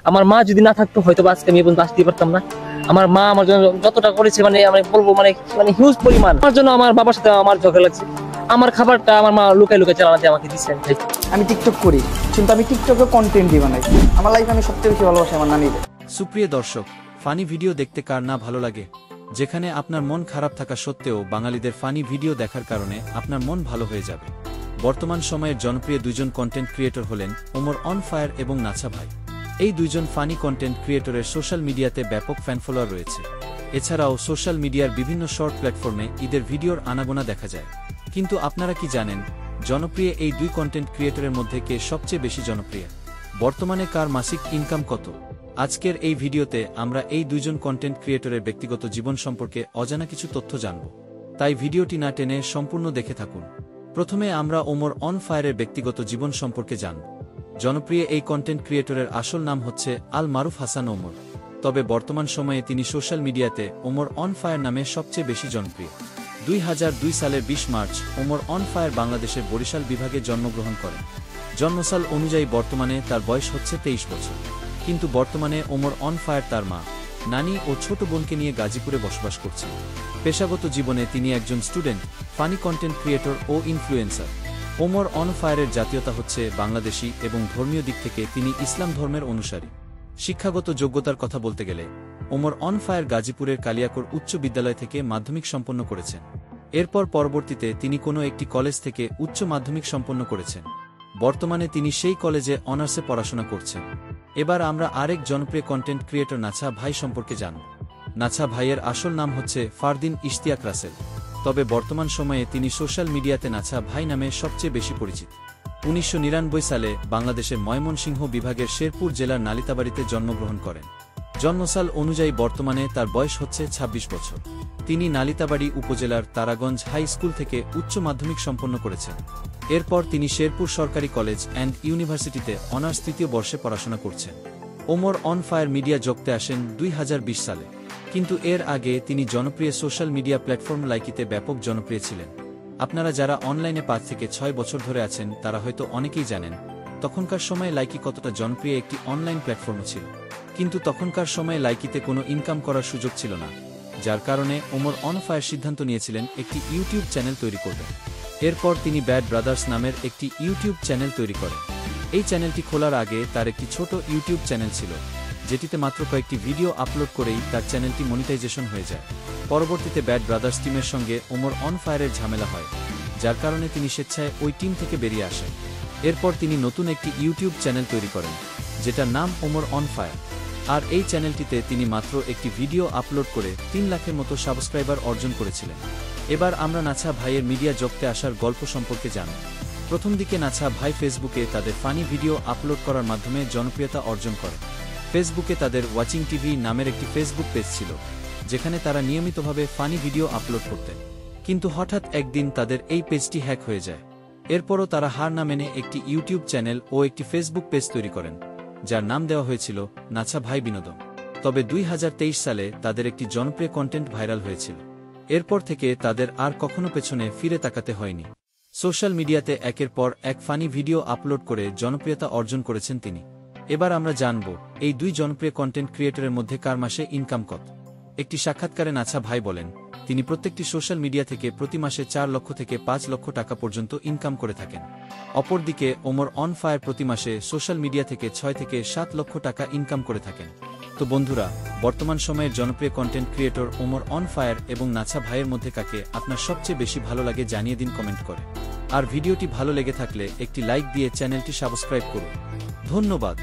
আমার মা যদি না থাকতো হয়তো আজকে আমি পর্যন্ত আসতে পারতাম না। আমার মা আমার জন্য যতটা করেছে মানে আমি বলবো মানে মানে হিউজ পরিমাণ। আমার জন্য আমার বাবার সাথে আমার ঝগড়া লাগছে, আমার খাবারটা আমার মা লুকাই লুকাই চালাতে আমাকে দিচ্ছে। আমি টিকটক করি কিন্তু আমি টিকটকে কন্টেন্ট দিই বানাই। আমার লাইফে আমি সবচেয়ে বেশি ভালোবাসি আমার নানিকে। সুপ্রিয় দর্শক, ফানি ভিডিও দেখতে কার না ভালো লাগে? যেখানে আপনার মন খারাপ থাকা সত্ত্বেও বাঙালিদের ফানি ভিডিও দেখার কারণে আপনার মন ভালো হয়ে যাবে। বর্তমান সময়ের জনপ্রিয় দুইজন কন্টেন্ট ক্রিয়েটর হলেন ওমর অন ফায়ার এবং নাছা ভাই। এই দুইজন ফানি কন্টেন্ট ক্রিয়েটরের সোশ্যাল মিডিয়াতে ব্যাপক ফ্যান ফলোয়ার রয়েছে। এছাড়াও সোশ্যাল মিডিয়ার বিভিন্ন শর্ট প্ল্যাটফর্মে ঈদের ভিডিওর আনাগোনা দেখা যায়। কিন্তু আপনারা কি জানেন জনপ্রিয় এই দুই কন্টেন্ট ক্রিয়েটরের মধ্যে কে সবচেয়ে বেশি জনপ্রিয়? বর্তমানে কার মাসিক ইনকাম কত? আজকের এই ভিডিওতে আমরা এই দুইজন কন্টেন্ট ক্রিয়েটরের ব্যক্তিগত জীবন সম্পর্কে অজানা কিছু তথ্য জানব। তাই ভিডিওটি না টেনে সম্পূর্ণ দেখে থাকুন। প্রথমে আমরা ওমর অন ফায়ারের ব্যক্তিগত জীবন সম্পর্কে জানব। জনপ্রিয় এই কন্টেন্ট ক্রিয়েটরের আসল নাম হচ্ছে আল মারুফ হাসান ওমর। তবে বর্তমান সময়ে তিনি সোশ্যাল মিডিয়াতে ওমর অন ফায়ার নামে সবচেয়ে বেশি জনপ্রিয়। 2002 সালের 20 মার্চ ওমর অন ফায়ার বাংলাদেশের বরিশাল বিভাগে জন্মগ্রহণ করেন। জন্মসাল অনুযায়ী বর্তমানে তার বয়স হচ্ছে 23 বছর। কিন্তু বর্তমানে ওমর অন ফায়ার তার মা, নানি ও ছোট বোনকে নিয়ে গাজীপুরে বসবাস করছেন। পেশাগত জীবনে তিনি একজন স্টুডেন্ট, ফানি কন্টেন্ট ক্রিয়েটর ও ইনফ্লুয়েন্সার। ওমর অন ফায়ারের জাতীয়তা হচ্ছে বাংলাদেশি এবং ধর্মীয় দিক থেকে তিনি ইসলাম ধর্মের অনুসারী। শিক্ষাগত যোগ্যতার কথা বলতে গেলে ওমর অন ফায়ার গাজীপুরের কালিয়াকৈর উচ্চ বিদ্যালয় থেকে মাধ্যমিক সম্পন্ন করেছেন। এরপর পরবর্তীতে তিনি কোনো একটি কলেজ থেকে উচ্চ মাধ্যমিক সম্পন্ন করেছেন। বর্তমানে তিনি সেই কলেজে অনার্সে পড়াশোনা করছেন। এবার আমরা আরেক জনপ্রিয় কন্টেন্ট ক্রিয়েটর নাছা ভাই সম্পর্কে জানব। নাছা ভাইয়ের আসল নাম হচ্ছে ফারদিন ইশতিয়াক রাসেল। তবে বর্তমান সময়ে তিনি সোশ্যাল মিডিয়াতে নাছা ভাই নামে সবচেয়ে বেশি পরিচিত। 1999 সালে বাংলাদেশের ময়মনসিংহ বিভাগের শেরপুর জেলার নালিতাবাড়িতে জন্মগ্রহণ করেন। জন্মসাল অনুযায়ী বর্তমানে তার বয়স হচ্ছে 26 বছর। তিনি নালিতাবাড়ি উপজেলার তারাগঞ্জ হাই স্কুল থেকে উচ্চ মাধ্যমিক সম্পন্ন করেছেন। এরপর তিনি শেরপুর সরকারি কলেজ অ্যান্ড ইউনিভার্সিটিতে অনার্স তৃতীয় বর্ষে পড়াশোনা করছেন। ওমর অন ফায়ার মিডিয়া জগতে আসেন 2020 সালে। কিন্তু এর আগে তিনি জনপ্রিয় সোশ্যাল মিডিয়া প্ল্যাটফর্ম লাইকিতে ব্যাপক জনপ্রিয় ছিলেন। আপনারা যারা অনলাইনে 5 থেকে 6 বছর ধরে আছেন তারা হয়তো অনেকেই জানেন তখনকার সময়ে লাইকি কতটা জনপ্রিয় একটি অনলাইন প্ল্যাটফর্ম ছিল। কিন্তু তখনকার সময়ে লাইকিতে কোনো ইনকাম করার সুযোগ ছিল না, যার কারণে ওমর অন ফায়ার সিদ্ধান্ত নিয়েছিলেন একটি ইউটিউব চ্যানেল তৈরি করবেন। এরপর তিনি ব্যাড ব্রাদার্স নামের একটি ইউটিউব চ্যানেল তৈরি করেন। এই চ্যানেলটি খোলার আগে তার একটি ছোট ইউটিউব চ্যানেল ছিল, যেটিতে মাত্র কয়েকটি ভিডিও আপলোড করেই তার চ্যানেলটি মনিটাইজেশন হয়ে যায়। পরবর্তীতে ব্যাড ব্রাদার্স টিমের সঙ্গে ওমর অন ফায়ারের ঝামেলা হয়, যার কারণে তিনি স্বেচ্ছায় ওই টিম থেকে বেরিয়ে আসেন। এরপর তিনি নতুন একটি ইউটিউব চ্যানেল তৈরি করেন, যেটার নাম ওমর অন ফায়ার। আর এই চ্যানেলটিতে তিনি মাত্র একটি ভিডিও আপলোড করে 3 লাখের মতো সাবস্ক্রাইবার অর্জন করেছিলেন। এবার আমরা নাছা ভাইয়ের মিডিয়া জগতে আসার গল্প সম্পর্কে জানব। প্রথম দিকে নাছা ভাই ফেসবুকে তাদের ফানি ভিডিও আপলোড করার মাধ্যমে জনপ্রিয়তা অর্জন করেন। ফেসবুকে তাদের ওয়াচিং টিভি নামের একটি ফেসবুক পেজ ছিল, যেখানে তারা নিয়মিতভাবে ফানি ভিডিও আপলোড করতেন। কিন্তু হঠাৎ একদিন তাদের এই পেজটি হ্যাক হয়ে যায়। এরপরও তারা হার না মেনে একটি ইউটিউব চ্যানেল ও একটি ফেসবুক পেজ তৈরি করেন, যার নাম দেওয়া হয়েছিল নাছা ভাই বিনোদন। তবে 2023 সালে তাদের একটি জনপ্রিয় কন্টেন্ট ভাইরাল হয়েছিল। এরপর থেকে তাদের আর কখনো পেছনে ফিরে তাকাতে হয়নি। সোশ্যাল মিডিয়াতে একের পর এক ফানি ভিডিও আপলোড করে জনপ্রিয়তা অর্জন করেছেন তিনি। এবার আমরা জানব এই দুই জনপ্রিয় কন্টেন্ট ক্রিয়েটরের মধ্যে কার মাসে ইনকাম কত। একটি সাক্ষাৎকারে নাছা ভাই বলেন তিনি প্রত্যেকটি সোশ্যাল মিডিয়া থেকে প্রতি মাসে 4 লক্ষ থেকে 5 লক্ষ টাকা পর্যন্ত ইনকাম করে থাকেন। অপরদিকে ওমর অন ফায়ার প্রতি মাসে সোশ্যাল মিডিয়া থেকে 6 থেকে 7 লক্ষ টাকা ইনকাম করে থাকেন। তো বন্ধুরা, বর্তমান সময়ের জনপ্রিয় content creator Omar on fire এবং নাছা ভাইয়ের মধ্যে কাকে আপনার সবচেয়ে বেশি ভালো লাগে জানিয়ে দিন কমেন্ট করে। আর ভিডিওটি ভালো লেগে থাকলে একটি লাইক দিয়ে চ্যানেলটি সাবস্ক্রাইব করুন। ধন্যবাদ।